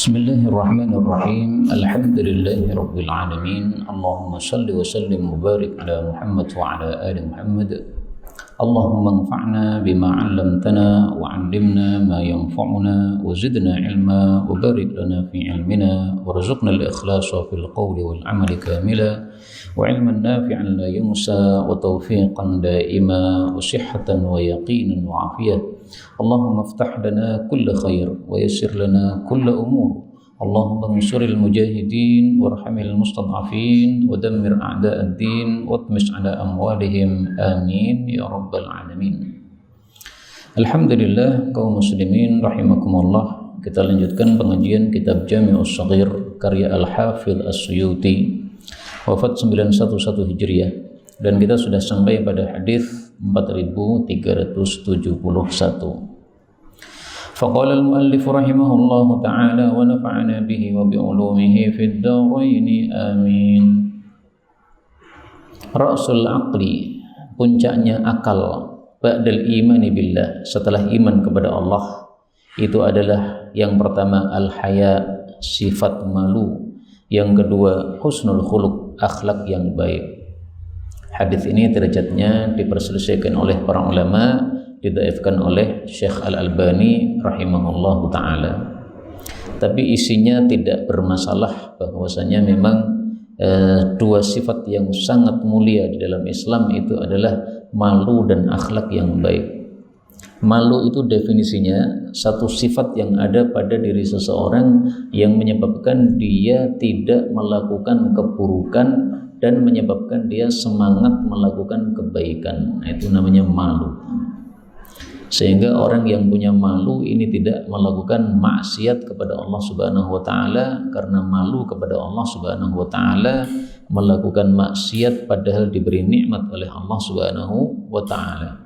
Bismillahirrahmanirrahim. Alhamdulillahirabbil alamin. Allahumma shalli wa sallim wa barik ala Muhammad wa ala ali Muhammad. Allahumma anfa'na bima 'allamtana wa 'allimna ma yanfa'una wa zidna 'ilma wa barik lana fi 'ilmina warzuqna al-ikhlasa fil qawli wal 'amali kamila wa 'ilman nafi'an la yunsa wa tawfiqan daima wa sihhatan wa yaqinan wa 'afiyah. Allahumma iftah lana kulla khair wa yassir lana kulla umur. Allahumma ansuril mujahidin warhamil mustad'afin wa dammir a'da'ad din watmis 'ala amwalihim amin ya rabbal alamin. Alhamdulillah kaum muslimin rahimakumullah. Kita lanjutkan pengajian kitab Jami'us Shaghir karya Al-Hafidz As-Suyuti wafat 911 Hijriah, dan kita sudah sampai pada hadis 4371. Faqala al-muallif rahimahullahu ta'ala wa nafa'ana bihi wa bi'ulumihi fid dharain amin. Ra'sul aqli, puncaknya akal, ba'dal imani billah, setelah iman kepada Allah, itu adalah yang pertama al-haya, sifat malu, yang kedua husnul khuluq, akhlak yang baik. Hadis ini derajatnya diperselisihkan oleh para ulama, didhaifkan oleh Syekh Al-Albani rahimahullahu ta'ala. Tapi isinya tidak bermasalah, bahwasanya memang dua sifat yang sangat mulia di dalam Islam itu adalah malu dan akhlak yang baik. Malu itu definisinya satu sifat yang ada pada diri seseorang yang menyebabkan dia tidak melakukan keburukan dan menyebabkan dia semangat melakukan kebaikan. Nah, itu namanya malu. Sehingga orang yang punya malu ini tidak melakukan maksiat kepada Allah Subhanahu wa taala, karena malu kepada Allah Subhanahu wa taala melakukan maksiat padahal diberi nikmat oleh Allah Subhanahu wa taala.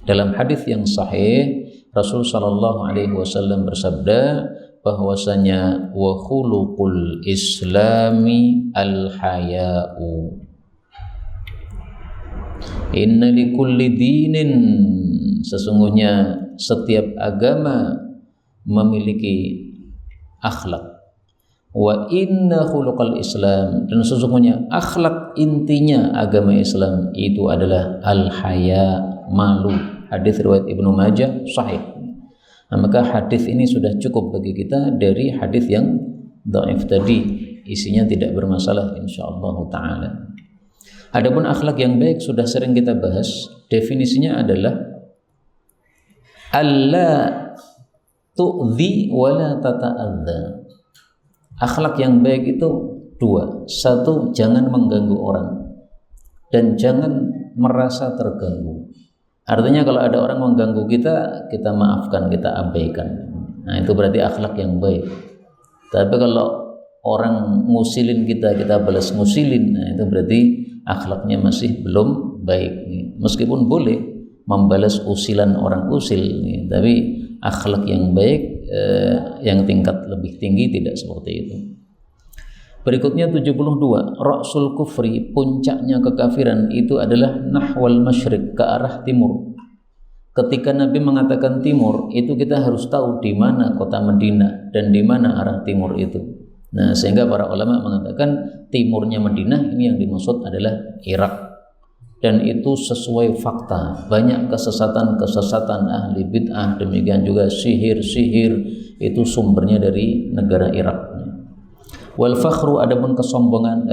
Dalam hadis yang sahih, Rasul sallallahu alaihi wasallam bersabda bahwasanya wa khuluqul islami al-haya'u. Inna likulli dinin, sesungguhnya setiap agama memiliki akhlak. Wa inna khuluqal islam, dan sesungguhnya akhlak intinya agama Islam itu adalah al-haya, malu. Hadis riwayat Ibnu Majah sahih. Nah, maka hadis ini sudah cukup bagi kita dari hadis yang dhaif tadi, isinya tidak bermasalah insyaallah taala. Adapun akhlak yang baik sudah sering kita bahas, definisinya adalah alla tu'dhi wa la tata'adza. Akhlak yang baik itu dua. Satu, jangan mengganggu orang, dan jangan merasa terganggu. Artinya kalau ada orang mengganggu kita, kita maafkan, kita abaikan. Nah, itu berarti akhlak yang baik. Tapi kalau orang ngusilin kita, kita balas ngusilin, nah itu berarti akhlaknya masih belum baik. Meskipun boleh membalas usilan orang usil, tapi akhlak yang baik, yang tingkat lebih tinggi tidak seperti itu. Berikutnya 72, ra'sul kufri, puncaknya kekafiran itu adalah nahwal masyriq, ke arah timur. Ketika Nabi mengatakan timur, itu kita harus tahu di mana kota Madinah dan di mana arah timur itu. Nah, sehingga para ulama mengatakan timurnya Madinah ini yang dimaksud adalah Irak. Dan itu sesuai fakta. Banyak kesesatan-kesesatan ahli bid'ah, demikian juga sihir-sihir, itu sumbernya dari negara Irak. Wal fakhru, adapun kesombongan,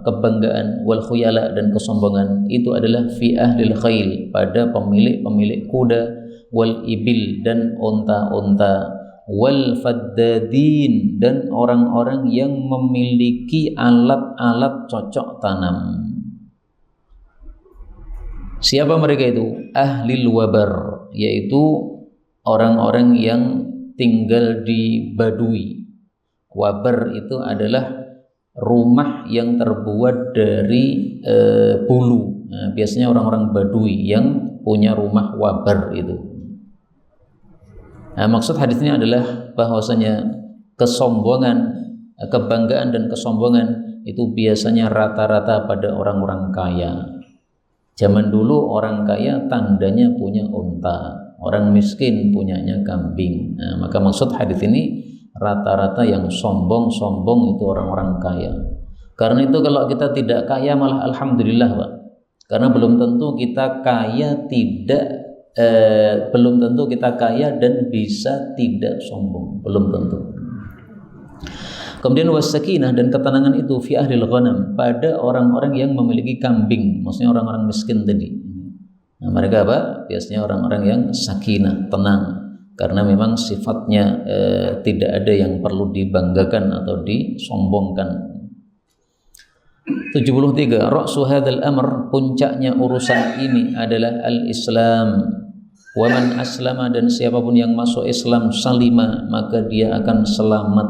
kebanggaan, wal khuyala, dan kesombongan itu adalah fi ahlil khail, pada pemilik-pemilik kuda, wal ibil, dan onta-onta, wal faddadin, dan orang-orang yang memiliki alat-alat cocok tanam. Siapa mereka itu? Ahlil wabar, yaitu orang-orang yang tinggal di Badui. Wabar itu adalah rumah yang terbuat dari bulu. Nah, biasanya orang-orang Badui yang punya rumah wabar itu. Nah, maksud hadis ini adalah bahwasanya kesombongan, kebanggaan dan kesombongan itu biasanya rata-rata pada orang-orang kaya. Zaman dulu orang kaya tandanya punya unta, orang miskin punyanya kambing. Nah, maka maksud hadis ini rata-rata yang sombong-sombong itu orang-orang kaya. Karena itu kalau kita tidak kaya malah alhamdulillah, Pak. Karena belum tentu kita kaya belum tentu kita kaya dan bisa tidak sombong, belum tentu. Kemudian wasakinah, dan ketenangan itu fi ahlil ghanam, pada orang-orang yang memiliki kambing, maksudnya orang-orang miskin tadi. Nah, mereka apa? Biasanya orang-orang yang sakinah, tenang, karena memang sifatnya tidak ada yang perlu dibanggakan atau disombongkan. 73. Ra'su hadzal amr, puncaknya urusan ini adalah al-Islam. Wa man aslama, dan siapapun yang masuk Islam, salima, maka dia akan selamat.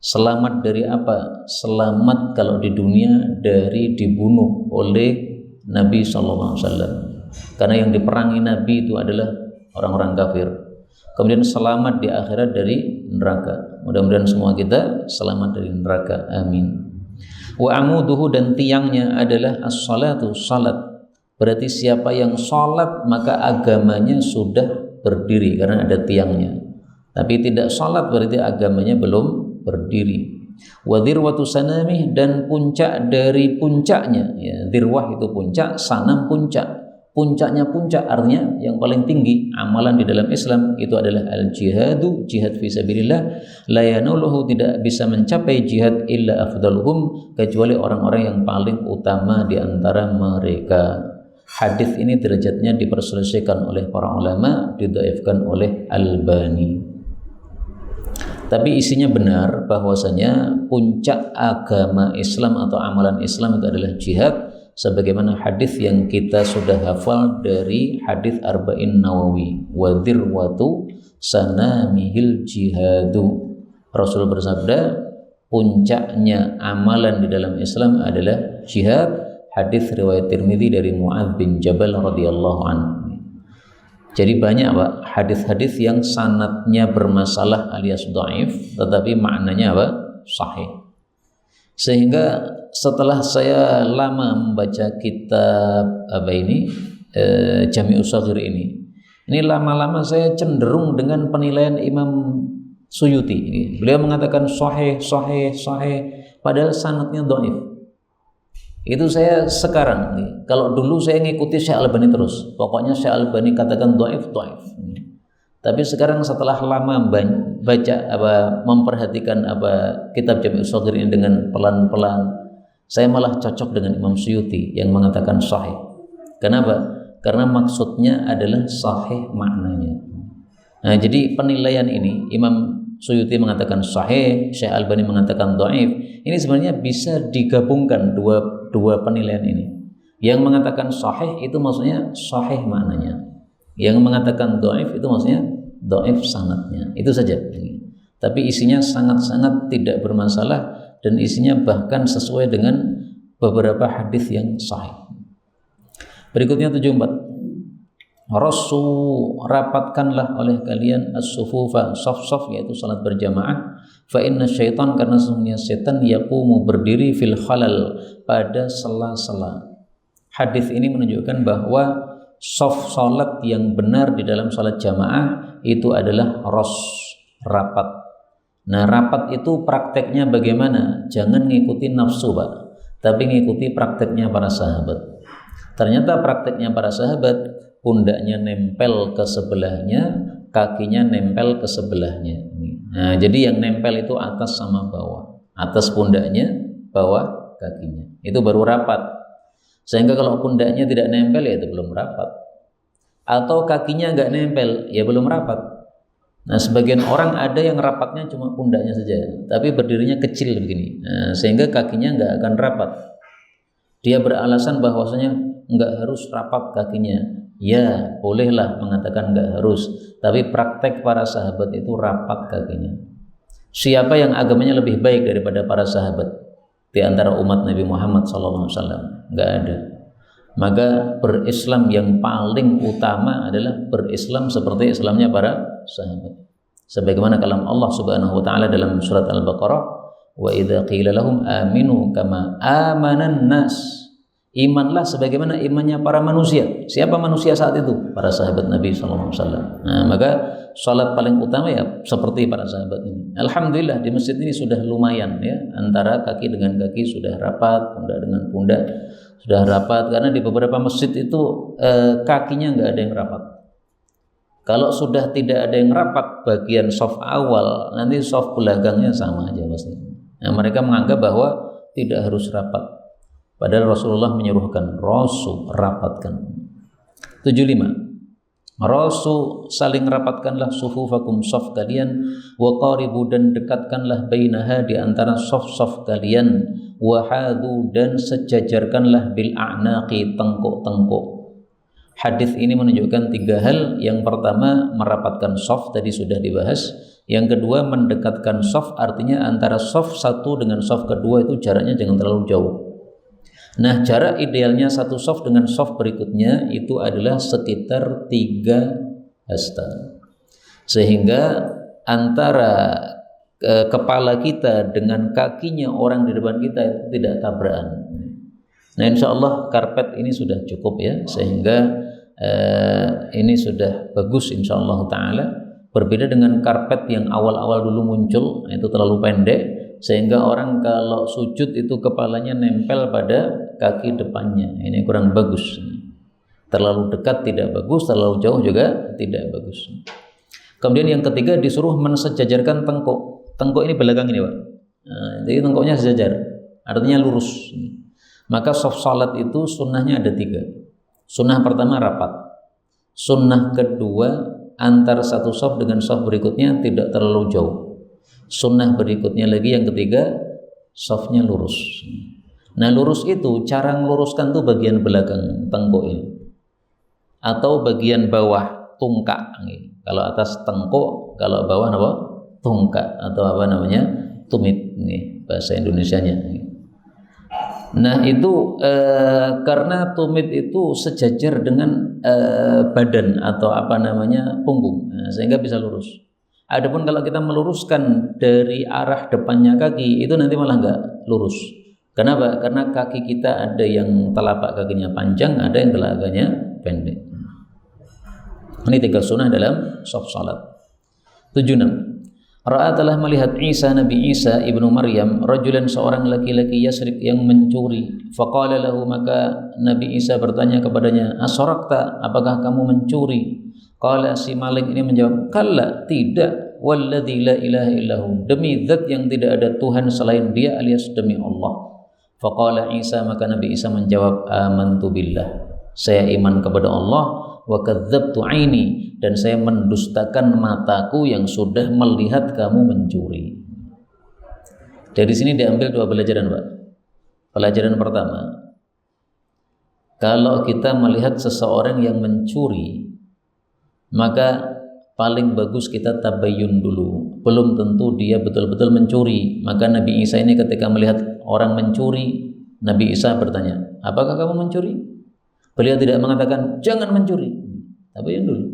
Selamat dari apa? Selamat kalau di dunia dari dibunuh oleh Nabi sallallahu alaihi wasallam. Karena yang diperangi Nabi itu adalah orang-orang kafir. Kemudian selamat di akhirat dari neraka. Mudah-mudahan semua kita selamat dari neraka. Amin. Wa amuduhu, dan tiangnya adalah as-salatu, salat. Berarti siapa yang salat maka agamanya sudah berdiri karena ada tiangnya. Tapi tidak salat berarti agamanya belum berdiri. Wa dirwatu sanamih, dan puncak dari puncaknya, ya, dirwah itu puncak, sanam puncak. Puncaknya puncak artinya yang paling tinggi amalan di dalam Islam itu adalah al-jihadu, jihad fisabilillah. La yanuluhu, tidak bisa mencapai jihad illa afdaluhum, kecuali orang-orang yang paling utama di antara mereka. Hadis ini derajatnya diperselisihkan oleh para ulama, didhaifkan oleh Albani. Tapi isinya benar bahwasanya puncak agama Islam atau amalan Islam itu adalah jihad, sebagaimana hadis yang kita sudah hafal dari hadis Arba'in Nawawi, wa dirwatu sanamihil jihadu. Rasul bersabda, puncaknya amalan di dalam Islam adalah jihad. Hadis riwayat Tirmidzi dari Mu'adz bin Jabal radhiyallahu anhu. Jadi banyak, Pak, hadis-hadis yang sanadnya bermasalah alias dhaif, tetapi maknanya apa? Sahih. Sehingga setelah saya lama membaca kitab Jami'us Shaghir ini lama-lama saya cenderung dengan penilaian Imam Suyuti. Beliau mengatakan sahih, padahal sanadnya dhaif. Itu saya sekarang, kalau dulu saya ngikuti Syekh Albani terus, pokoknya Syekh Albani katakan dhaif. Tapi sekarang setelah lama baca memperhatikan kitab Jami'us Shaghir ini dengan pelan-pelan, saya malah cocok dengan Imam Suyuti yang mengatakan sahih. Kenapa? Karena maksudnya adalah sahih maknanya. Nah, jadi penilaian ini Imam Suyuti mengatakan sahih, Syekh Albani mengatakan dhaif. Ini sebenarnya bisa digabungkan dua penilaian ini. Yang mengatakan sahih itu maksudnya sahih maknanya. Yang mengatakan dhaif itu maksudnya dhaif sanadnya. Itu saja. Tapi isinya sangat-sangat tidak bermasalah dan isinya bahkan sesuai dengan beberapa hadis yang sahih. Berikutnya 74. Rasu, rapatkanlah oleh kalian as-sufufa, saf-saf, yaitu salat berjamaah. Fa inna syaitan, karena sesungguhnya setan yaqumu, berdiri fil khalal, pada sela-sela. Hadis ini menunjukkan bahwa saf salat yang benar di dalam salat jamaah itu adalah rapat. Nah, rapat itu prakteknya bagaimana? Jangan ngikuti nafsu, Pak, tapi ngikuti prakteknya para sahabat. Ternyata prakteknya para sahabat, pundaknya nempel ke sebelahnya, kakinya nempel ke sebelahnya. Nah, jadi yang nempel itu atas sama bawah, atas pundaknya, bawah kakinya. Itu baru rapat. Sehingga kalau pundaknya tidak nempel, ya itu belum rapat. Atau kakinya nggak nempel, ya belum rapat. Nah, sebagian orang ada yang rapatnya cuma pundaknya saja, tapi berdirinya kecil begini. Nah, sehingga kakinya nggak akan rapat. Dia beralasan bahwasanya nggak harus rapat kakinya. Ya, bolehlah mengatakan nggak harus, tapi praktek para sahabat itu rapat kakinya. Siapa yang agamanya lebih baik daripada para sahabat di antara umat Nabi Muhammad SAW? Nggak ada. Maka berislam yang paling utama adalah berislam seperti Islamnya para sahabat. Sebagaimana kalam Allah Subhanahu wa taala dalam surat Al-Baqarah, wa idza qila lahum aminu kama amanan nas, Imanlah sebagaimana imannya para manusia. Siapa manusia saat itu? Para sahabat Nabi SAW. Nah, maka sholat paling utama ya seperti para sahabat ini. Alhamdulillah di masjid ini sudah lumayan ya, antara kaki dengan kaki sudah rapat, pundak dengan pundak sudah rapat. Karena di beberapa masjid itu kakinya nggak ada yang rapat. Kalau sudah tidak ada yang rapat bagian soft awal, nanti soft belakangnya sama aja pasti. Nah, mereka menganggap bahwa tidak harus rapat. Padahal Rasulullah menyuruhkan Rasul rapatkan. 75. Rasul saling rapatkanlah sufufakum saf kalian, wa qaribu dan dekatkanlah bainaha di antara saf-saf kalian, wa hadu dan sejajarkanlah bil a'naqi tengkuk-tengkuk. Hadis ini menunjukkan 3 hal. Yang pertama merapatkan saf, tadi sudah dibahas. Yang kedua mendekatkan saf, artinya antara saf satu dengan saf kedua itu jaraknya jangan terlalu jauh. Nah, jarak idealnya satu saf dengan saf berikutnya itu adalah sekitar 3 hasta. Sehingga antara kepala kita dengan kakinya orang di depan kita itu tidak tabrakan. Nah, insya Allah karpet ini sudah cukup ya, sehingga ini sudah bagus insya Allah ta'ala. Berbeda dengan karpet yang awal-awal dulu muncul, itu terlalu pendek, sehingga orang kalau sujud itu kepalanya nempel pada kaki depannya. Ini kurang bagus. Terlalu dekat tidak bagus, terlalu jauh juga tidak bagus. Kemudian yang ketiga disuruh mensejajarkan tengkuk. Tengkuk ini belakang ini Pak. Nah, jadi tengkuknya sejajar, artinya lurus. Maka soft salat itu sunnahnya ada 3. Sunnah pertama rapat. Sunnah kedua antara satu soft dengan soft berikutnya tidak terlalu jauh. Sunnah berikutnya lagi yang ketiga, softnya lurus. Nah, lurus itu cara meluruskan tuh bagian belakang tengkuk ini, atau bagian bawah tungkak. Kalau atas tengkuk, kalau bawah apa? Tungkak atau apa namanya? Tumit nih bahasa Indonesianya. Nah, itu karena tumit itu sejajar dengan badan atau apa namanya punggung, nah, sehingga bisa lurus. Adapun kalau kita meluruskan dari arah depannya kaki itu nanti malah nggak lurus. Kenapa? Karena kaki kita ada yang telapak kakinya panjang, ada yang telapak kakinya pendek. Ini 3 sunnah dalam soft salat. 76. Ra'a telah melihat Isa, Nabi Isa ibnu Maryam, rajulan seorang laki-laki yasrik yang mencuri. Faqala lahu, maka Nabi Isa bertanya kepadanya, asarakta, apakah kamu mencuri? Qala, si maling ini menjawab, kalla, tidak, walladzi la ilaha illahu, demi zat yang tidak ada Tuhan selain dia alias demi Allah. Faqala Isa, maka Nabi Isa menjawab, amantu billah, saya iman kepada Allah, wa kadzdzabtu aini, dan saya mendustakan mataku yang sudah melihat kamu mencuri. Dari sini diambil 2 pelajaran, Pak. Pelajaran pertama, kalau kita melihat seseorang yang mencuri, maka paling bagus kita tabayyun dulu. Belum tentu dia betul-betul mencuri. Maka Nabi Isa ini ketika melihat orang mencuri, Nabi Isa bertanya, apakah kamu mencuri? Beliau tidak mengatakan jangan mencuri, tabayyun dulu.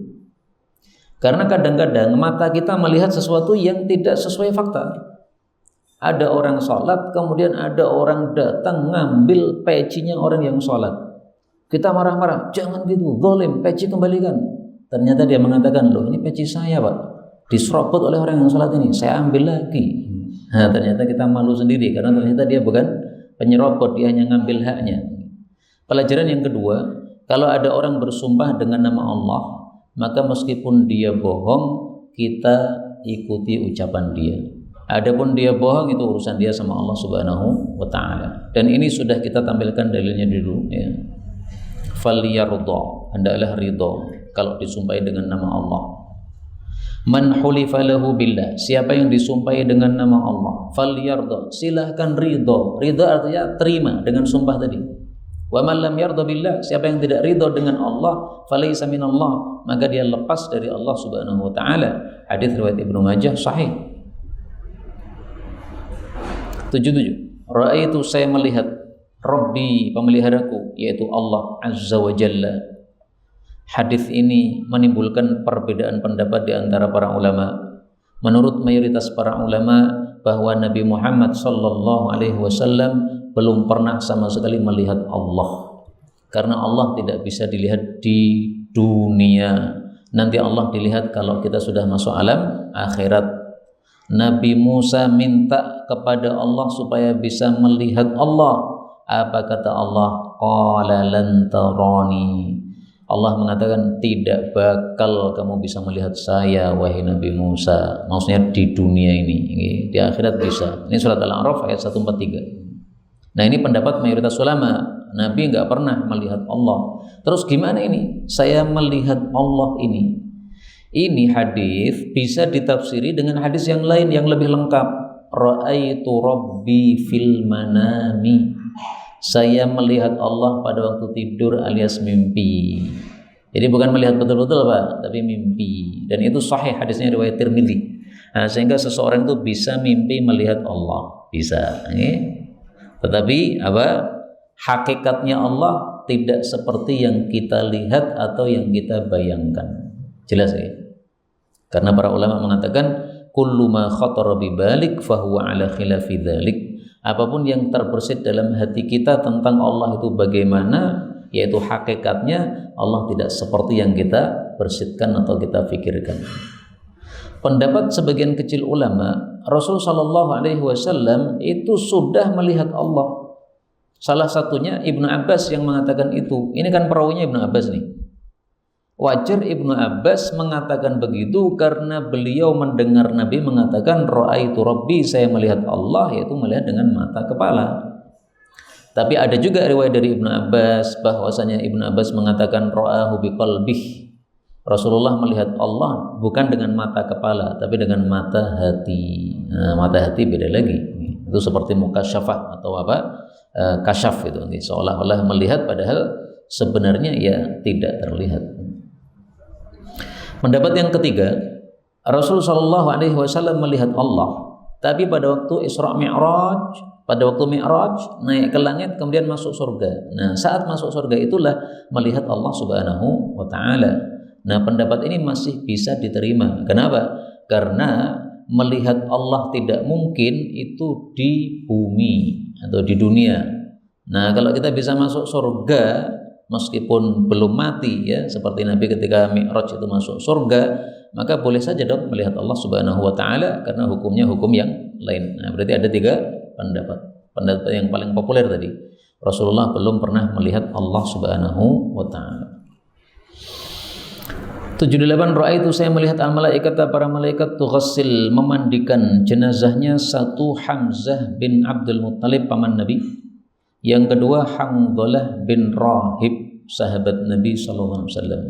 Karena kadang-kadang mata kita melihat sesuatu yang tidak sesuai fakta. Ada orang sholat, kemudian ada orang datang ngambil pecinya orang yang sholat. Kita marah-marah, jangan gitu, zalim, peci kembalikan. Ternyata dia mengatakan, loh ini peci saya Pak, diserobot oleh orang yang sholat ini, saya ambil lagi. Nah, ternyata kita malu sendiri, karena ternyata dia bukan penyerobot, dia hanya ngambil haknya. Pelajaran yang kedua, kalau ada orang bersumpah dengan nama Allah, maka meskipun dia bohong, kita ikuti ucapan dia. Adapun dia bohong, itu urusan dia sama Allah Subhanahu wa ta'ala. Dan ini sudah kita tampilkan dalilnya dulu ya. Falyardha, hendaklah ridha kalau disumpahi dengan nama Allah. Man hulifa lahu billah, siapa yang disumpahi dengan nama Allah, falyardha, silahkan ridha. Ridha artinya terima dengan sumpah tadi. Wa man lam yarda billah, siapa yang tidak ridha dengan Allah, falaysa minallah, maka dia lepas dari Allah Subhanahu wa taala. Hadis riwayat Ibnu Majah sahih. 77. Ra'aitu, saya melihat Rabbi, pemeliharaku, yaitu Allah Azza wa Jalla. Hadis ini menimbulkan perbedaan pendapat di antara para ulama. Menurut mayoritas para ulama bahwa Nabi Muhammad sallallahu alaihi wasallam belum pernah sama sekali melihat Allah. Karena Allah tidak bisa dilihat di dunia. Nanti Allah dilihat kalau kita sudah masuk alam akhirat. Nabi Musa minta kepada Allah supaya bisa melihat Allah. Apa kata Allah? Qala lan tarani. Allah mengatakan tidak bakal kamu bisa melihat saya wahai Nabi Musa. Maksudnya di dunia ini, di akhirat bisa. Ini surat Al-A'raf ayat 143. Nah, ini pendapat mayoritas ulama. Nabi nggak pernah melihat Allah. Terus gimana ini? Saya melihat Allah ini. Ini hadis bisa ditafsiri dengan hadis yang lain yang lebih lengkap. Ra'aitu Rabbi fil manami. Saya melihat Allah pada waktu tidur alias mimpi. Jadi bukan melihat betul-betul Pak, tapi mimpi. Dan itu sahih hadisnya riwayat Tirmidzi. Nah, sehingga seseorang itu bisa mimpi melihat Allah, bisa. Tetapi apa? Hakikatnya Allah tidak seperti yang kita lihat atau yang kita bayangkan. Jelas ya? Karena para ulama mengatakan kullu ma khatara bi balik fahuwa ala khilafi dzalik. Apapun yang terbersit dalam hati kita tentang Allah itu bagaimana, yaitu hakikatnya Allah tidak seperti yang kita bersitkan atau kita pikirkan. Pendapat sebagian kecil ulama, Rasul sallallahu alaihi wasallam itu sudah melihat Allah. Salah satunya Ibnu Abbas yang mengatakan itu. Ini kan perawinya Ibnu Abbas nih. Wajar Ibnu Abbas mengatakan begitu karena beliau mendengar Nabi mengatakan ra'aitu Rabbi, saya melihat Allah, yaitu melihat dengan mata kepala. Tapi ada juga riwayat dari Ibnu Abbas bahwasanya Ibnu Abbas mengatakan ra'ahu biqalbih. Rasulullah melihat Allah bukan dengan mata kepala tapi dengan mata hati. Nah, mata hati beda lagi. Itu seperti mukasyafah atau apa? Kasyaf itu. Seolah-olah melihat padahal sebenarnya ya tidak terlihat. Pendapat yang ketiga, Rasul sallallahu alaihi wasallam melihat Allah, tapi pada waktu Isra Mi'raj, pada waktu Mi'raj naik ke langit kemudian masuk surga. Nah, saat masuk surga itulah melihat Allah Subhanahu wa taala. Nah, pendapat ini masih bisa diterima. Kenapa? Karena melihat Allah tidak mungkin itu di bumi atau di dunia. Nah, kalau kita bisa masuk surga meskipun belum mati ya, seperti Nabi ketika Mi'raj itu masuk surga, maka boleh saja dong melihat Allah Subhanahu wa taala karena hukumnya hukum yang lain. Nah, berarti ada 3 pendapat. Pendapat yang paling populer tadi, Rasulullah belum pernah melihat Allah Subhanahu wa taala. 78 Ra'aitu, saya melihat al-malaikata, para malaikat tughassil, memandikan jenazahnya. 1 Hamzah bin Abdul Muttalib paman Nabi. Yang kedua Hanzalah bin Rahib, sahabat Nabi sallallahu alaihi wasallam.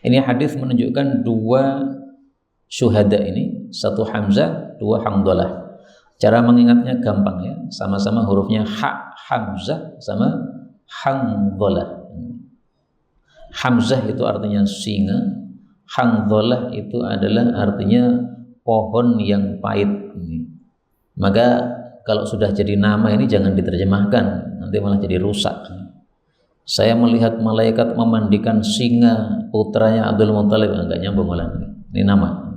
Ini hadis menunjukkan 2 syuhada ini, 1 Hamzah, 2 Hanzalah. Cara mengingatnya gampang ya, sama-sama hurufnya ha, Hamzah sama Hanzalah. Hamzah itu artinya singa, Hanzalah itu adalah artinya pohon yang pahit. Maka kalau sudah jadi nama ini jangan diterjemahkan, nanti malah jadi rusak. Saya melihat malaikat memandikan singa putranya Abdul Muttalib, enggak nyambung lagi. Ini nama.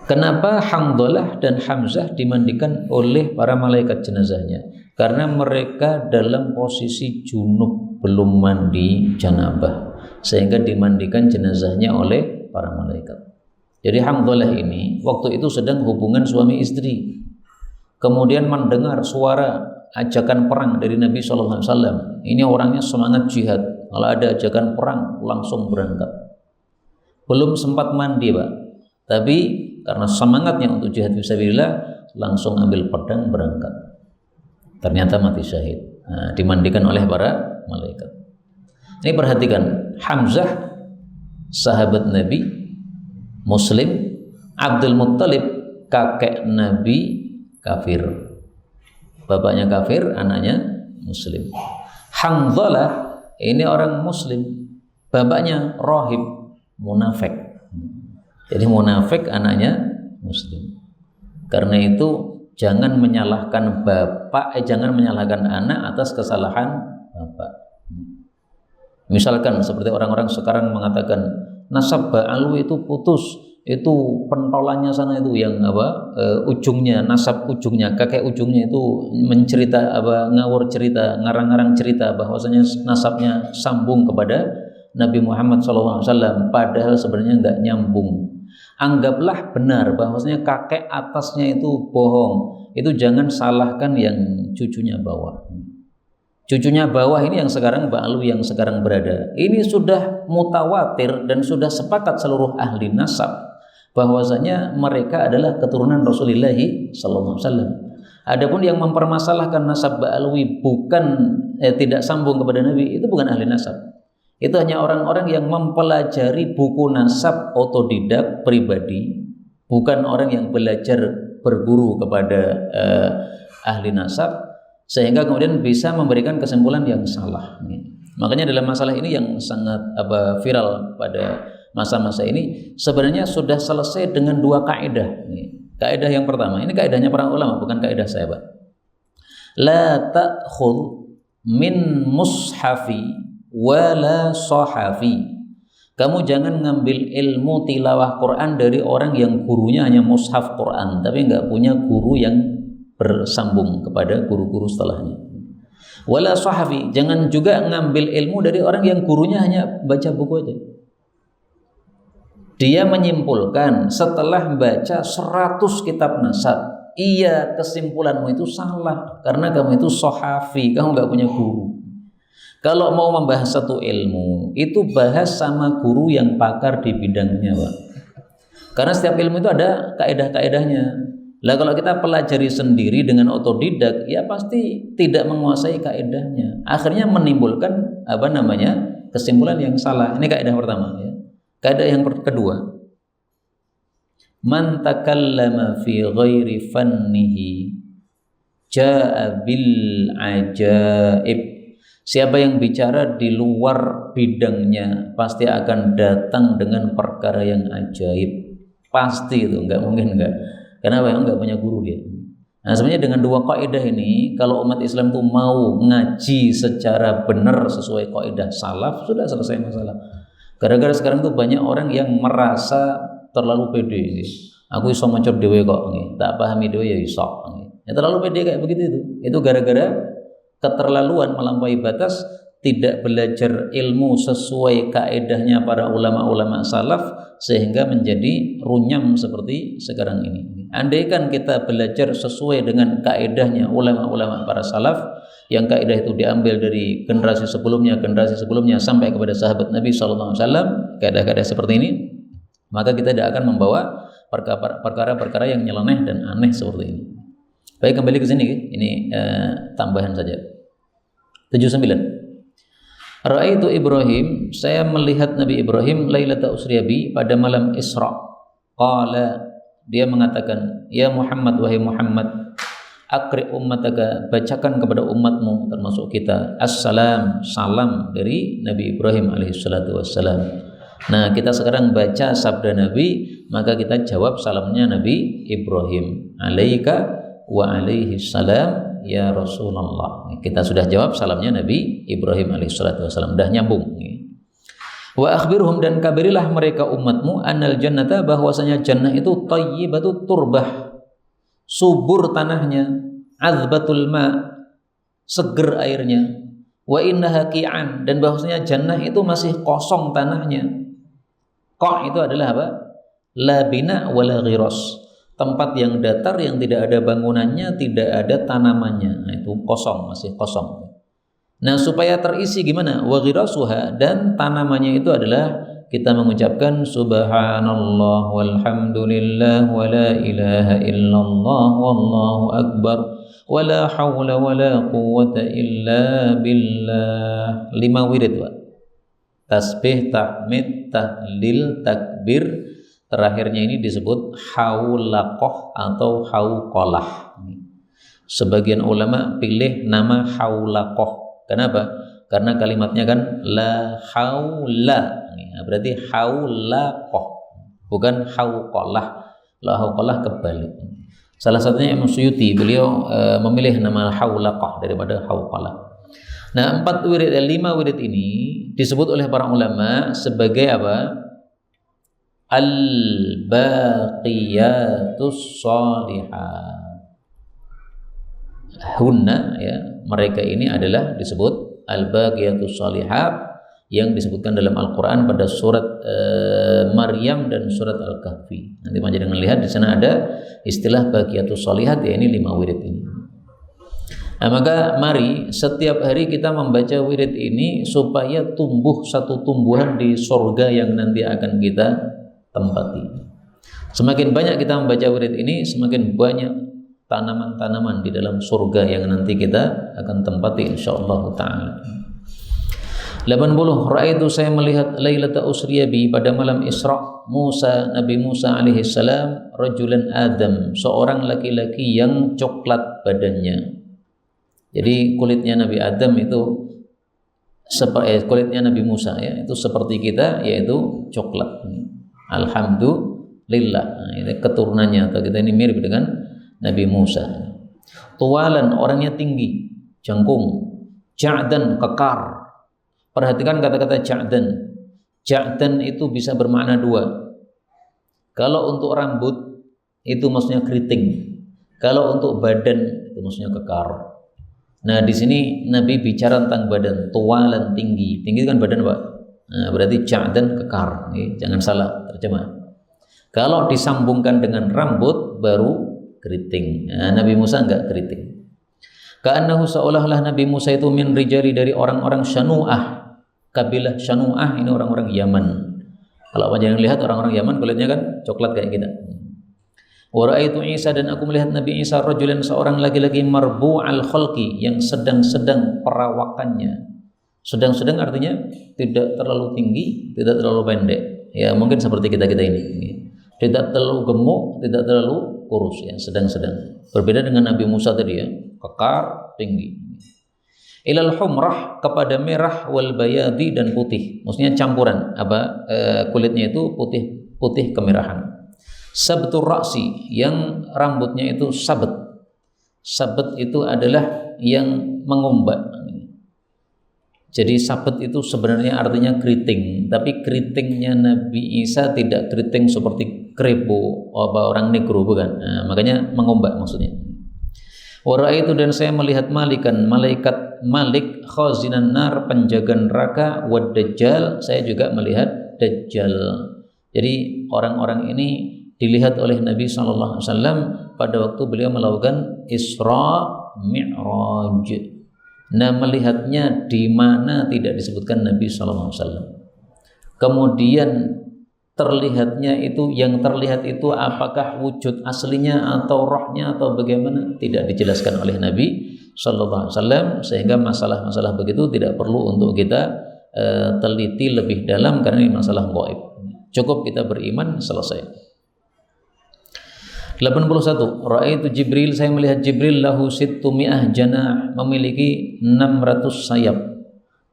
Kenapa Hanzalah dan Hamzah dimandikan oleh para malaikat jenazahnya? Karena mereka dalam posisi junub, belum mandi janabah, sehingga dimandikan jenazahnya oleh para malaikat. Jadi Hanzalah ini waktu itu sedang hubungan suami istri. Kemudian mendengar suara ajakan perang dari Nabi SAW. Ini orangnya semangat jihad. Kalau ada ajakan perang langsung berangkat. Belum sempat mandi Pak, tapi karena semangatnya untuk jihad fisabilillah langsung ambil pedang berangkat. Ternyata mati syahid. Nah, dimandikan oleh para malaikat. Ini perhatikan, Hamzah sahabat Nabi, Muslim. Abdul Muttalib kakek Nabi, kafir. Bapaknya kafir, anaknya Muslim. Hanzalah ini orang Muslim, bapaknya rahib, munafik. Jadi munafik, anaknya Muslim. Karena itu jangan menyalahkan bapak, jangan menyalahkan anak atas kesalahan bapak. Misalkan seperti orang-orang sekarang mengatakan nasab ba'alu itu putus itu pentolannya sana itu yang ujungnya, nasab ujungnya, kakek ujungnya itu mencerita ngawur cerita, ngarang-ngarang cerita bahwasanya nasabnya sambung kepada Nabi Muhammad SAW, padahal sebenarnya nggak nyambung. Anggaplah benar bahwasanya kakek atasnya itu bohong, itu jangan salahkan yang cucunya bawah. Cucunya bawah ini yang sekarang ba'lu yang sekarang berada. Ini sudah mutawatir dan sudah sepakat seluruh ahli nasab bahwasanya mereka adalah keturunan Rasulullah SAW. Adapun yang mempermasalahkan nasab ba'alwi bukan tidak sambung kepada Nabi, itu bukan ahli nasab. Itu hanya orang-orang yang mempelajari buku nasab otodidak pribadi, bukan orang yang belajar berguru kepada ahli nasab, sehingga kemudian bisa memberikan kesimpulan yang salah. Makanya dalam masalah ini yang sangat viral pada masa-masa ini sebenarnya sudah selesai dengan dua kaidah. Kaidah yang pertama, ini kaidahnya para ulama, bukan kaidah saya, Pak. La ta'khudh min mushafi wala sahafi. Kamu jangan ngambil ilmu tilawah Quran dari orang yang gurunya hanya mushaf Quran, tapi nggak punya guru yang bersambung kepada guru-guru setelahnya. Wala sahafi, jangan juga ngambil ilmu dari orang yang gurunya hanya baca buku aja. Dia menyimpulkan setelah baca 100 kitab nasab, iya, kesimpulanmu itu salah karena kamu itu sahafi, kamu nggak punya guru. Kalau mau membahas satu ilmu, itu bahas sama guru yang pakar di bidangnya, Pak. Karena setiap ilmu itu ada kaidah-kaidahnya. Lah kalau kita pelajari sendiri dengan otodidak, ya pasti tidak menguasai kaidahnya. Akhirnya menimbulkan kesimpulan yang salah. Ini kaidah pertama, ya. Kaidah yang kedua, man takallama fi ghairi fannihi jaa bil ajaib. Siapa yang bicara di luar bidangnya pasti akan datang dengan perkara yang ajaib. Pasti itu, nggak mungkin enggak. Kenapa? Nggak punya guru dia. Nah, sebenarnya dengan dua kaidah ini, kalau umat Islam itu mau ngaji secara benar sesuai kaidah salaf, sudah selesai masalah. Gara-gara sekarang tuh banyak orang yang merasa terlalu pede. Aku iso maca dhewe kok, tak pahami dhewe ya iso. Ya terlalu pede kayak begitu itu. Itu gara-gara keterlaluan melampaui batas, tidak belajar ilmu sesuai kaedahnya para ulama-ulama salaf, sehingga menjadi runyam seperti sekarang ini. Andaikan kita belajar sesuai dengan kaedahnya ulama-ulama para salaf, yang kaedah itu diambil dari generasi sebelumnya sampai kepada sahabat Nabi SAW, kaedah-kaedah seperti ini, maka kita tidak akan membawa perkara-perkara yang nyeleneh dan aneh seperti ini. Baik, kembali ke sini, ini tambahan saja. 79. Ra'aitu Ibrahim, saya melihat Nabi Ibrahim lailata usriyabi, pada malam Isra. Qala, dia mengatakan, ya Muhammad, wahai Muhammad, akri ummataka, bacakan kepada umatmu termasuk kita assalam, salam dari Nabi Ibrahim alaihissalatu wassalam. Nah, kita sekarang baca sabda Nabi, maka kita jawab salamnya Nabi Ibrahim, alaika wa alaihi salam ya Rasulullah. Kita sudah jawab salamnya Nabi Ibrahim alaihissalatu wassalam, dah nyambung. Wa akhbirhum, dan kabarilah mereka umatmu, annal jannata, bahwasanya jannah itu thayyibatu turbah, subur tanahnya, azbatul ma, seger airnya, wa innaha qi'an, dan bahwasanya jannah itu masih kosong tanahnya. Qa' itu adalah apa? La bina wala ghiras, tempat yang datar yang tidak ada bangunannya, tidak ada tanamannya. Nah, itu kosong, masih kosong. Nah, supaya terisi gimana? Wa ghirasuha, dan tanamannya itu adalah kita mengucapkan subhanallah walhamdulillah wa la ilaha illallah wallahu akbar wa la hawla wa la quwwata illa billah. 5 wirid, Pak. Tasbih, tahmid, tahlil, takbir, terakhirnya ini disebut haulaqah atau hauqalah. Sebagian ulama pilih nama haulaqah. Kenapa? Karena kalimatnya kan la haula, berarti haulaqah, bukan hauqalah. La hauqalah kebalik. Salah satunya Imam Suyuti, beliau memilih nama haulaqah daripada hauqalah. Nah, 5 wirid ini disebut oleh para ulama sebagai apa? al-baqiyatus shalihat. Hunna, ya, mereka ini adalah disebut al-baqiyatus shalihat yang disebutkan dalam Al-Quran pada surat Maryam dan surat Al-Kahfi. Nanti panjenengan lihat di sana ada istilah baqiyatus shalihat, ya, ini 5 wirid ini. Nah, maka mari setiap hari kita membaca wirid ini supaya tumbuh satu tumbuhan di surga yang nanti akan kita tempati. Semakin banyak kita membaca wirid ini, semakin banyak tanaman-tanaman di dalam surga yang nanti kita akan tempati insyaallah ta'ala. 80. Ra'aitu, saya melihat lailata usriya bi, pada malam Isra Musa, Nabi Musa alaihi salam, rajulan Adam, seorang laki-laki yang coklat badannya. Jadi kulitnya Nabi Adam itu seperti kulitnya Nabi Musa, ya, itu seperti kita, yaitu coklat. Alhamdulillah. Nah, ini keturunannya atau kita ini mirip dengan Nabi Musa. Tualan, orangnya tinggi, jangkung. Ja'dan, kekar. Perhatikan kata-kata ja'dan. Ja'dan itu bisa bermakna 2. Kalau untuk rambut itu maksudnya keriting. Kalau untuk badan itu maksudnya kekar. Nah, di sini Nabi bicara tentang badan, tualan, tinggi. Tinggi kan badan, Pak. Nah, berarti ja'dan, kekar. Jangan salah terjemah. Kalau disambungkan dengan rambut baru keriting. Nah, Nabi Musa enggak keriting. Ka'annahu, seolah-olah Nabi Musa itu min rijali, dari orang-orang Syanu'ah. Kabilah Syanu'ah ini orang-orang Yaman. Kalau panjenengan lihat orang-orang Yaman kulitnya kan coklat kayak kita. Wa ra'aitu Isa, dan aku melihat Nabi Isa, rajulan, seorang laki-laki marbu'al khalqi, yang sedang-sedang perawakannya. Sedang-sedang artinya tidak terlalu tinggi, tidak terlalu pendek. Ya, mungkin seperti kita-kita ini. Tidak terlalu gemuk, tidak terlalu kurus, ya, sedang-sedang. Berbeda dengan Nabi Musa tadi, ya, kekar, tinggi. Ilal humrah, kepada merah, wal bayadi, dan putih. Maksudnya campuran kulitnya itu putih kemerahan. Sabtur ra'si, yang rambutnya itu sabat. Sabat itu adalah yang mengombak. Jadi sabat itu sebenarnya artinya keriting, tapi keritingnya Nabi Isa tidak keriting seperti krebo orang negro, bukan. Nah, makanya mengombak maksudnya. Wara itu, dan saya melihat malaikat Malik, khazinan nar, penjaga neraka, wad dajjal, saya juga melihat Dajjal. Jadi orang-orang ini dilihat oleh Nabi SAW pada waktu beliau melakukan Isra Mi'raj. Nah, melihatnya di mana tidak disebutkan Nabi SAW. Kemudian terlihatnya itu, yang terlihat itu apakah wujud aslinya atau rohnya atau bagaimana, tidak dijelaskan oleh Nabi SAW, sehingga masalah-masalah begitu tidak perlu untuk kita teliti lebih dalam karena ini masalah gaib. Cukup kita beriman, selesai. 81. Ra'aitu Jibril, saya melihat Jibril, lahu sittumi'ah janah, memiliki 600 sayap.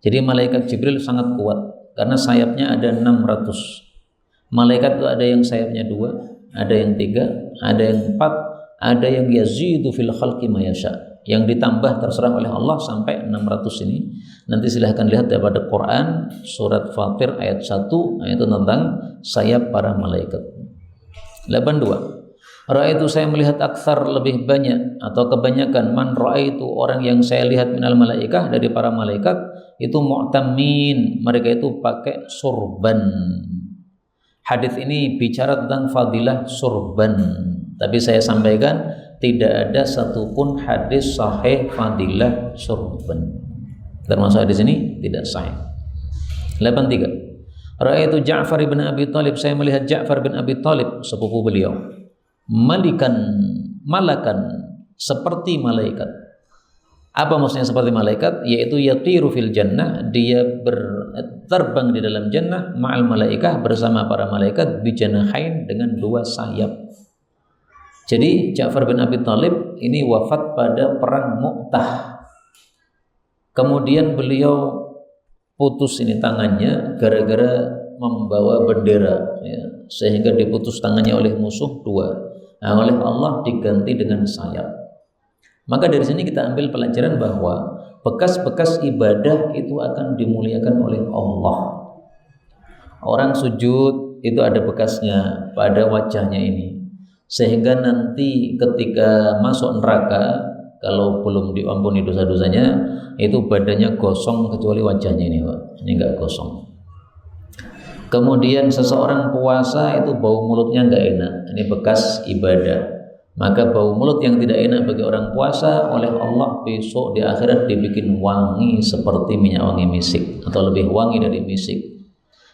Jadi malaikat Jibril sangat kuat karena sayapnya ada 600. Malaikat itu ada yang sayapnya 2, ada yang 3, ada yang 4, ada yang yazidu fil khalqi ma yasha, yang ditambah terserah oleh Allah sampai 600 ini. Nanti silahkan lihat daripada Quran surat Fatir ayat 1, itu tentang sayap para malaikat. 82. Ra'aitu, saya melihat aksar, lebih banyak atau kebanyakan, man ra'aitu, orang yang saya lihat minal malaikah, dari para malaikat itu mu'tamin, mereka itu pakai surban. Hadis ini bicara tentang fadilah surban, tapi saya sampaikan tidak ada satupun hadis sahih fadilah surban. Termasuk di sini tidak sahih. 83. Ra'aitu Ja'far bin Abi Thalib, saya melihat Ja'far bin Abi Thalib, sepupu beliau, malakan, seperti malaikat. Apa maksudnya seperti malaikat? Yaitu yatiru fil jannah, dia terbang di dalam jannah, ma'al malaikah, bersama para malaikat, bijanahain, dengan 2 sayap. Jadi Ja'far bin Abi Thalib ini wafat pada perang Mu'tah. Kemudian beliau putus ini tangannya gara-gara membawa bendera, ya, sehingga diputus tangannya oleh musuh 2. Nah, oleh Allah diganti dengan sayap. Maka dari sini kita ambil pelajaran bahwa bekas-bekas ibadah itu akan dimuliakan oleh Allah. Orang sujud itu ada bekasnya pada wajahnya ini, sehingga nanti ketika masuk neraka, kalau belum diampuni dosa-dosanya, itu badannya gosong kecuali wajahnya ini, Pak. Ini enggak gosong. Kemudian seseorang puasa itu bau mulutnya enggak enak, ini bekas ibadah. Maka bau mulut yang tidak enak bagi orang puasa oleh Allah besok di akhirat dibikin wangi seperti minyak wangi misik atau lebih wangi dari misik.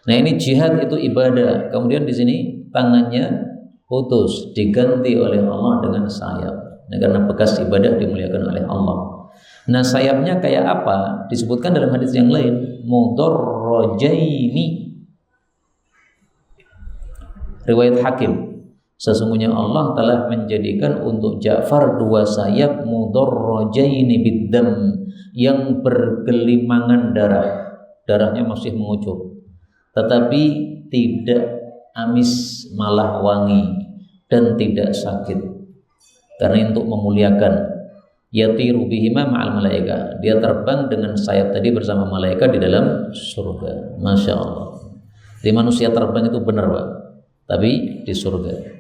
Nah, ini jihad itu ibadah. Kemudian di sini tangannya putus diganti oleh Allah dengan sayap. Nah, karena bekas ibadah dimuliakan oleh Allah. Nah, sayapnya kayak apa? Disebutkan dalam hadis yang lain, mudarrajaini. Riwayat Hakim. Sesungguhnya Allah telah menjadikan untuk Ja'far dua sayap mudarrajaini biddam, yang bergelimangan darah. Darahnya masih mengucur, tetapi tidak amis, malah wangi dan tidak sakit. Karena untuk memuliakan, yatiru bihima ma'al malaika, dia terbang dengan sayap tadi bersama malaikat di dalam surga. Masya Allah. Di manusia terbang itu benar, Pak, tapi di surga.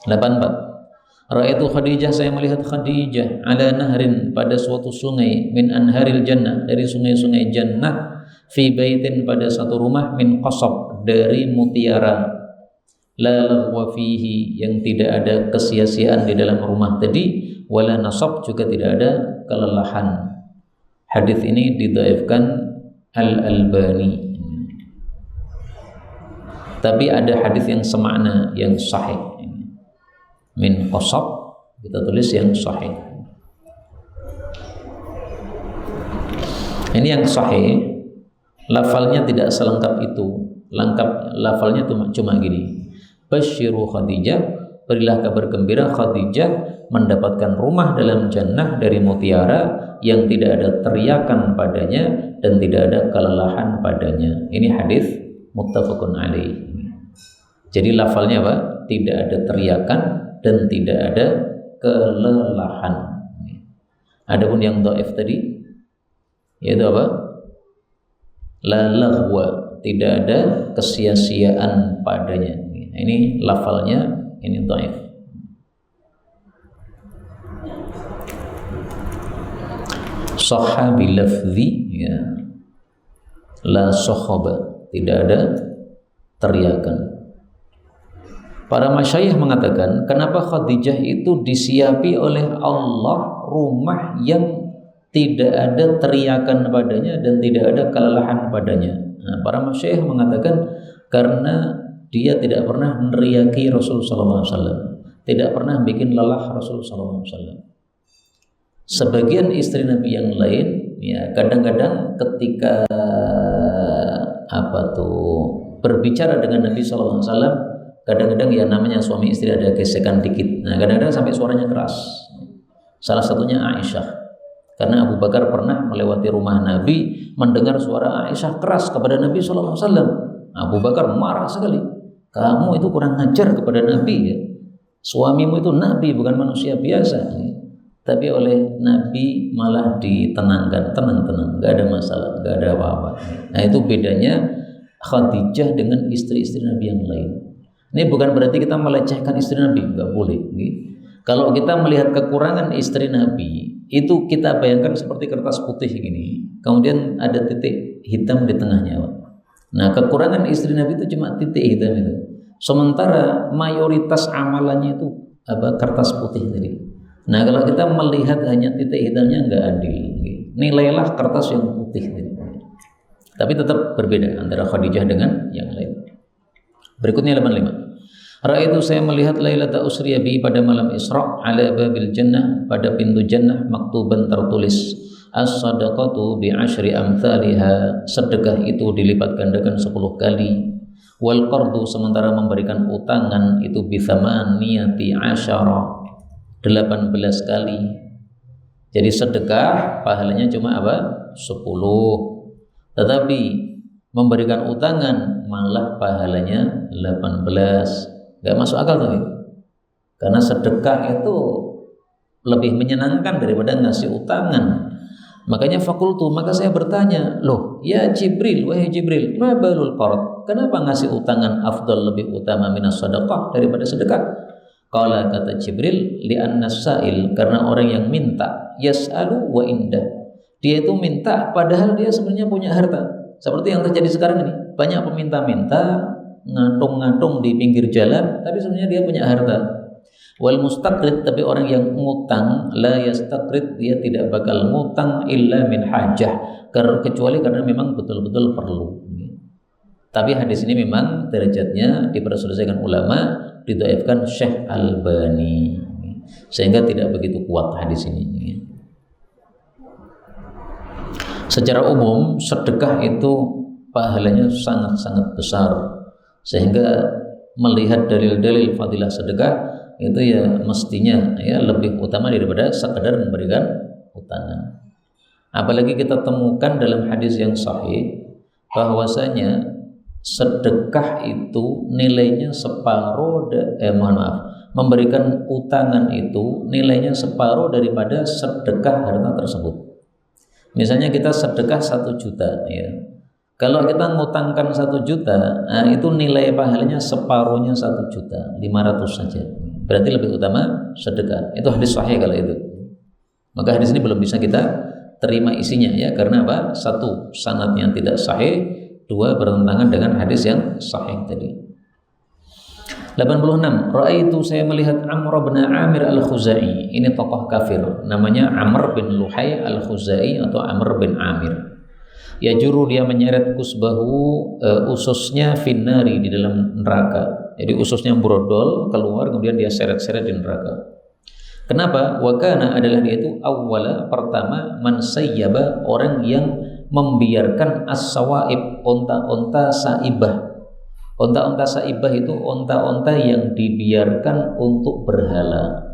84. Ra'aitu Khadijah, saya melihat Khadijah ala nahrin, pada suatu sungai, min anharil jannah, dari sungai-sungai jannah, fi baitin, pada satu rumah, min qasab, dari mutiara, la laghwa fihi, yang tidak ada kesia-siaan di dalam rumah tadi, wala nasab, juga tidak ada kelelahan. Hadis ini didhaifkan Al-Albani. Tapi ada hadis yang semakna, yang sahih. Min qasab, kita tulis yang sahih. Ini yang sahih, lafalnya tidak selengkap itu. Lafalnya cuma gini. Basyiru Khadijah, berilah kabar gembira Khadijah mendapatkan rumah dalam jannah dari mutiara yang tidak ada teriakan padanya dan tidak ada kelelahan padanya. Ini hadis muttafaqun alaih. Jadi lafalnya apa? Tidak ada teriakan dan tidak ada kelelahan. Adapun yang dhaif tadi yaitu apa? La laghwa, tidak ada kesia-siaan padanya. Ini lafalnya, ini dhaif. Sahha bi lafzi, ya. La sakhaba, tidak ada teriakan. Para masyayikh mengatakan, kenapa Khadijah itu disiapi oleh Allah rumah yang tidak ada teriakan padanya dan tidak ada kelelahan padanya. Nah, para masyayikh mengatakan karena dia tidak pernah meneriaki Rasulullah SAW, tidak pernah bikin lelah Rasulullah SAW. Sebagian istri Nabi yang lain, ya, kadang-kadang ketika berbicara dengan Nabi SAW, kadang-kadang ya namanya suami istri ada gesekan dikit. Nah, kadang-kadang sampai suaranya keras. Salah satunya Aisyah. Karena Abu Bakar pernah melewati rumah Nabi, mendengar suara Aisyah keras kepada Nabi SAW. Abu Bakar marah sekali. Kamu itu kurang ajar kepada Nabi, ya. Suamimu itu Nabi, bukan manusia biasa. Tapi oleh Nabi malah ditenangkan, tenang, gak ada masalah, gak ada apa-apa. Nah, itu bedanya Khadijah dengan istri-istri Nabi yang lain. Ini bukan berarti kita melecehkan istri Nabi, nggak boleh. Kalau kita melihat kekurangan istri Nabi, itu kita bayangkan seperti kertas putih gini, kemudian ada titik hitam di tengahnya. Nah, kekurangan istri Nabi itu cuma titik hitam itu. Sementara mayoritas amalannya itu kertas putih tadi. Nah, kalau kita melihat hanya titik hitamnya nggak adil. Nilailah kertas yang putih tadi. Tapi tetap berbeda antara Khadijah dengan yang lain. Berikutnya 85. Ra'aitu, saya melihat Lailata Usriya bi, pada malam Isra, ala babil jannah, pada pintu jannah, maktuban tertulis as-sadaqatu bi asyri amthaliha, sedekah itu dilipat gandakan 10 kali. Wal qardu, sementara memberikan utangan itu bi thamaniyati asyara, 18 kali. Jadi sedekah pahalanya cuma 10. Tetapi memberikan utangan malah pahalanya 18. Gak masuk akal tuh. Karena sedekah itu lebih menyenangkan daripada ngasih utangan. Makanya fakultu, maka saya bertanya, loh ya Jibril, wahai Jibril, ma balul qard, kenapa ngasih utangan afdal lebih utama minas sedekah daripada sedekah? Qala, kata Jibril, li'anna sa'il, karena orang yang minta, yas'alu wa indah, dia itu minta padahal dia sebenarnya punya harta. Seperti yang terjadi sekarang ini, banyak peminta-minta ngatung-ngatung di pinggir jalan, tapi sebenarnya dia punya harta. Wal mustaqrid, tapi orang yang ngutang, la yastaqrid, dia tidak bakal ngutang illa min hajah, kecuali karena memang betul-betul perlu. Tapi hadis ini memang derajatnya diperselisihkan ulama, didhaifkan Syekh Albani, sehingga tidak begitu kuat hadis ini. Secara umum sedekah itu pahalanya sangat-sangat besar, sehingga melihat dalil-dalil fadilah sedekah itu ya mestinya ya lebih utama daripada sekedar memberikan utangan. Apalagi kita temukan dalam hadis yang sahih bahwasanya sedekah itu nilainya separuh memberikan utangan itu nilainya separuh daripada sedekah harta tersebut. Misalnya kita sedekah 1 juta ya. Kalau kita ngutangkan 1 juta, nah itu nilai pahalanya separuhnya 1 juta, 500 saja. Berarti lebih utama sedekah. Itu hadis sahih kalau itu. Maka hadis ini belum bisa kita terima isinya ya, karena apa? 1, sanadnya tidak sahih, 2, bertentangan dengan hadis yang sahih tadi. 86. Ra'aitu, saya melihat Amr bin Amir al-Khuzai. Ini tokoh kafir, namanya Amr bin Luhai al-Khuzai atau Amr bin Amir. Ya juru, dia menyeret kusbahu, ususnya finnari, di dalam neraka. Jadi ususnya brodol keluar, kemudian dia seret-seret di neraka. Kenapa? Wakana, adalah dia itu awwala, pertama, man sayyaba, orang yang membiarkan as-sawaib, onta-onta saibah. Onta-onta saibah itu onta-onta yang dibiarkan untuk berhala.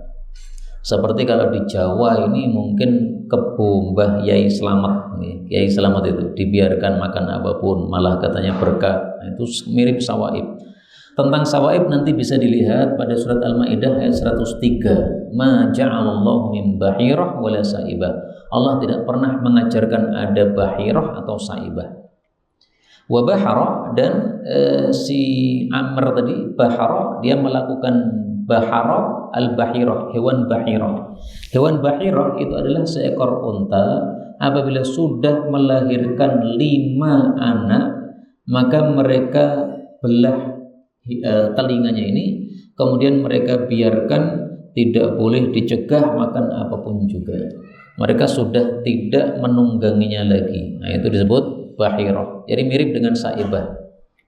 Seperti kalau di Jawa ini mungkin kebo Mbah Yai Slamet, Yai Slamet itu dibiarkan makan apapun, malah katanya berkah. Itu mirip sawaib. Tentang sawaib nanti bisa dilihat pada surat Al-Maidah ayat 103. Ma ja'alallahu min bahirah wala saibah. Allah tidak pernah mengajarkan ada bahirah atau saibah. Wa bahara, dan si Amr tadi bahara, dia melakukan bahara al-bahirah, hewan bahirah. Hewan bahirah itu adalah seekor unta apabila sudah melahirkan 5 anak, maka mereka belah telinganya ini, kemudian mereka biarkan, tidak boleh dicegah makan apapun juga. Mereka sudah tidak menungganginya lagi. Nah, itu disebut bahirah. Jadi mirip dengan saibah.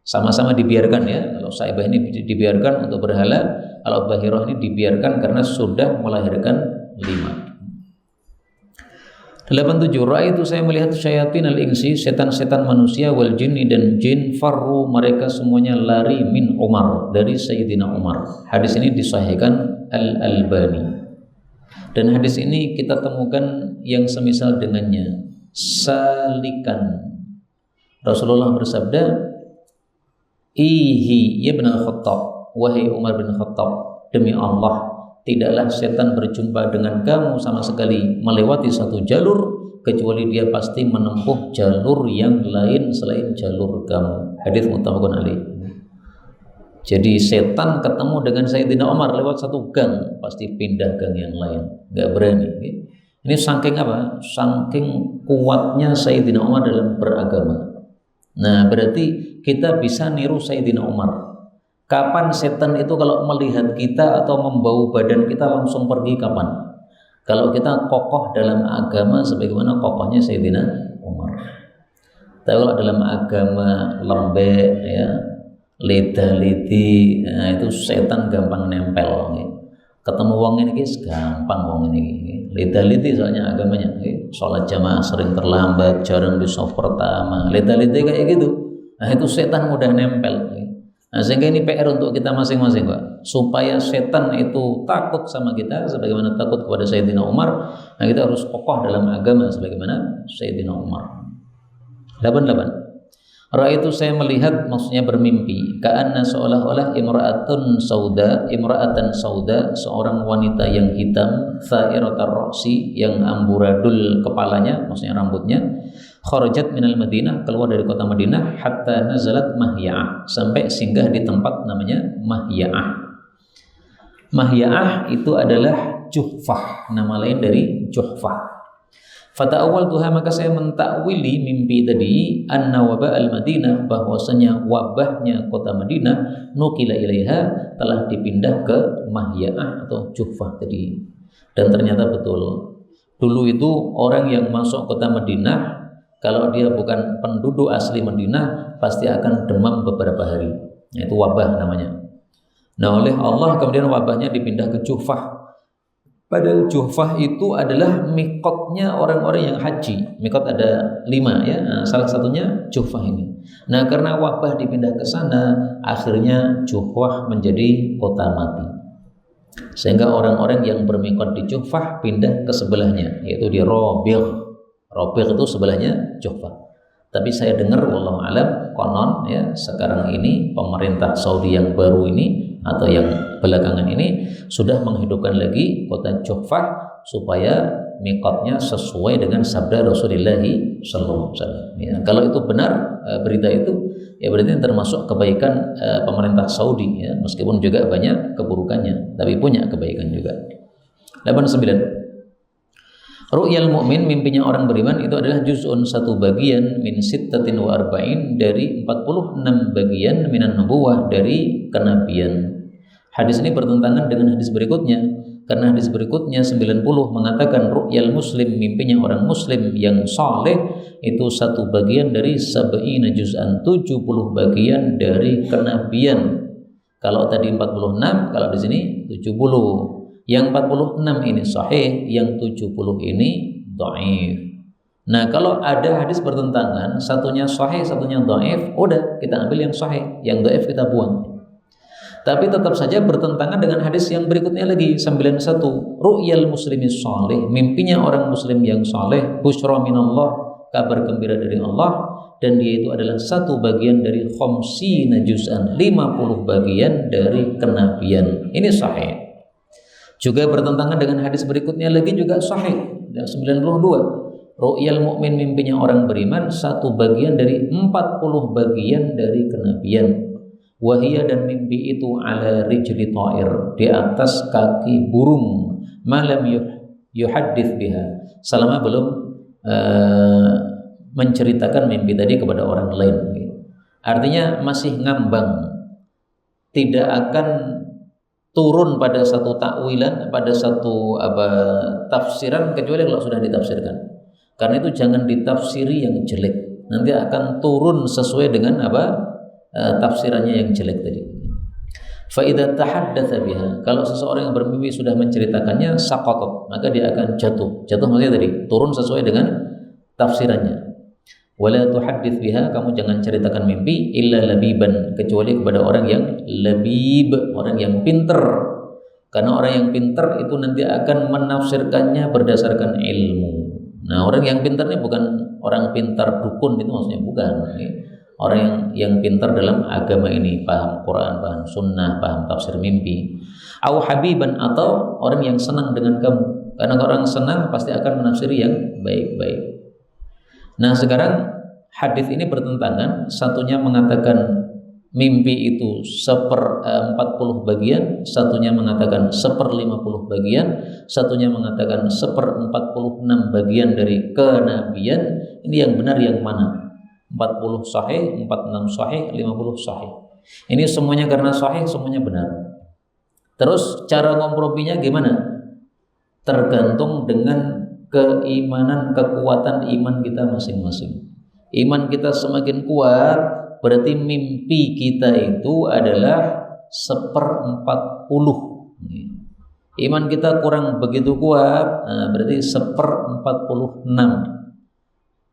Sama-sama dibiarkan ya. Kalau saibah ini dibiarkan untuk berhala, kalau bahirah ini dibiarkan karena sudah melahirkan 5. 87. Ra'aitu, saya melihat syayatin al-insi, setan-setan manusia, wal jinni, dan jin, farru, mereka semuanya lari, min Umar, dari Sayyidina Umar. Hadis ini disahihkan Al-Albani. Dan hadis ini kita temukan yang semisal dengannya. Salikan, Rasulullah bersabda, Ihi ya bin Khattab, wahai Umar bin Khattab, demi Allah, tidaklah setan berjumpa dengan kamu sama sekali melewati satu jalur, kecuali dia pasti menempuh jalur yang lain selain jalur kamu. Hadis muttafaqun alaih. Jadi setan ketemu dengan Sayyidina Umar lewat satu gang, pasti pindah gang yang lain, nggak berani. Ini saking apa? Saking kuatnya Sayyidina Umar dalam beragama. Nah, berarti kita bisa niru Sayyidina Umar. Kapan setan itu kalau melihat kita atau membau badan kita langsung pergi, kapan? Kalau kita kokoh dalam agama sebagaimana kokohnya Sayyidina Umar. Tapi kalau dalam agama lembek ya, leda-ledi, nah itu setan gampang nempel. Ketemu wong ini gampang wong ini. Leda-ledi soalnya agamanya. Sholat jamaah sering terlambat, jarang di saf pertama. Leda-ledi kayak gitu. Nah itu setan mudah nempel. Nah, sehingga ini PR untuk kita masing-masing, Pak, supaya setan itu takut sama kita sebagaimana takut kepada Sayyidina Umar. Nah, kita harus kokoh dalam agama sebagaimana Sayyidina Umar. 88. Ra'aitu saya melihat, maksudnya bermimpi, ka'anna seolah-olah imra'atan sauda, seorang wanita yang hitam, tha'iratar ra'si, yang amburadul kepalanya, maksudnya rambutnya, kharajat minal Madinah, keluar dari kota Madinah, hatta nazalat Mahya'ah, sampai singgah di tempat namanya Mahya'ah. Mahya'ah itu adalah Juhfah, nama lain dari Juhfah. Fata awal tuha, maka saya mentakwili mimpi tadi, anna wabah al-Madinah, bahwasanya wabahnya kota Madinah, nukila ilaiha, telah dipindah ke Mahya'ah atau Juhfah tadi. Dan ternyata betul. Dulu itu orang yang masuk kota Madinah, kalau dia bukan penduduk asli Madinah, pasti akan demam beberapa hari. Itu wabah namanya. Nah, oleh Allah kemudian wabahnya dipindah ke Juhfah. Padahal Juhfah itu adalah mikotnya orang-orang yang haji. Mikot ada 5 ya. Nah, salah satunya Juhfah ini. Nah, karena wabah dipindah ke sana, akhirnya Juhfah menjadi kota mati. Sehingga orang-orang yang bermikot di Juhfah pindah ke sebelahnya, yaitu di Robiq. Robiq itu sebelahnya Juhfah. Tapi saya dengar wallahu alam, konon ya, sekarang ini pemerintah Saudi yang baru ini atau yang belakangan ini sudah menghidupkan lagi kota Juhfah supaya mikotnya sesuai dengan sabda Rasulullah sallallahu alaihi wasallam. Ya, kalau itu benar berita itu, ya berarti termasuk kebaikan pemerintah Saudi ya, meskipun juga banyak keburukannya, tapi punya kebaikan juga. 89. Ru'yal mu'min, mimpinya orang beriman itu adalah juz'un, satu bagian, min sittatin wa arba'in, dari 46 bagian, minan nubuwah, dari kenabian. Hadis ini bertentangan dengan hadis berikutnya, karena hadis berikutnya 90 mengatakan ru'yal muslim, mimpinya orang muslim yang saleh itu satu bagian dari sab'ina juz'an, 70 bagian dari kenabian. Kalau tadi 46, kalau di sini 70. Yang 46 ini sahih, yang 70 ini dhaif. Nah, kalau ada hadis bertentangan, satunya sahih, satunya dhaif, udah kita ambil yang sahih, yang dhaif kita buang. Tapi tetap saja bertentangan dengan hadis yang berikutnya lagi, 91. Ru'yal muslimis salih, mimpinya orang muslim yang saleh, busyra minallah, kabar gembira dari Allah, dan dia itu adalah satu bagian dari khamsina juz'an, 50 bagian dari kenabian. Ini sahih. Juga bertentangan dengan hadis berikutnya lagi juga sahih, 92. Ru'yal mu'min, mimpinya orang beriman, satu bagian dari 40 bagian dari kenabian. Wahiyah, dan mimpi itu ala rijli ta'ir, di atas kaki burung, malam yuhaddits biha, selama belum menceritakan mimpi tadi kepada orang lain. Artinya masih ngambang, tidak akan turun pada satu takwilan, pada satu tafsiran, kecuali kalau sudah ditafsirkan. Karena itu jangan ditafsiri yang jelek, nanti akan turun sesuai dengan tafsirannya yang jelek tadi. Fa idza tahaddatsa biha, kalau seseorang yang bermimpi sudah menceritakannya, saqatat, maka dia akan jatuh. Jatuh maksudnya tadi turun sesuai dengan tafsirannya. Wala tuhaddits biha, kamu jangan ceritakan mimpi illa labiban, kecuali kepada orang yang labib, orang yang pinter. Karena orang yang pinter itu nanti akan menafsirkannya berdasarkan ilmu. Nah, orang yang pinter ini bukan orang pintar dukun, itu maksudnya bukan. Orang yang pintar dalam agama ini, paham Quran, paham sunnah, paham tafsir mimpi. Au habiban, atau orang yang senang dengan kamu. Karena orang senang pasti akan menafsiri yang baik-baik. Nah, sekarang hadis ini bertentangan, satunya mengatakan mimpi itu 1/40 bagian, satunya mengatakan 1/50 bagian, satunya mengatakan 1/46 bagian dari kenabian. Ini yang benar yang mana? 40 sahih, 46 sahih, 50 sahih. Ini semuanya karena sahih, semuanya benar. Terus cara komprominya gimana? Tergantung dengan keimanan, kekuatan iman kita masing-masing. Iman kita semakin kuat, berarti mimpi kita itu adalah 1/40. Iman kita kurang begitu kuat, berarti 1/46.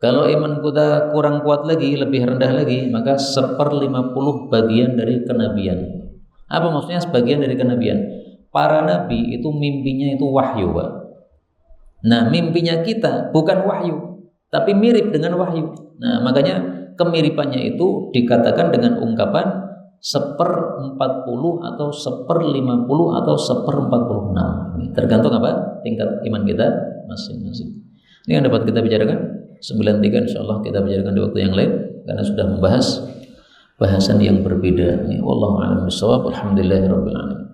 Kalau iman kita kurang kuat lagi, lebih rendah lagi, maka 1/50 bagian dari kenabian. Apa maksudnya sebagian dari kenabian? Para nabi itu mimpinya itu wahyu, Pak. Nah, mimpinya kita bukan wahyu, tapi mirip dengan wahyu. Nah, makanya kemiripannya itu dikatakan dengan ungkapan 1/40 atau 1/50 atau 1/46. Tergantung apa tingkat iman kita masing-masing. Ini yang dapat kita bicarakan. 93 insyaallah kita bicarakan di waktu yang lain karena sudah membahas bahasan yang berbeda. Wallahu a'lam bishawab. Alhamdulillahirabbil alamin.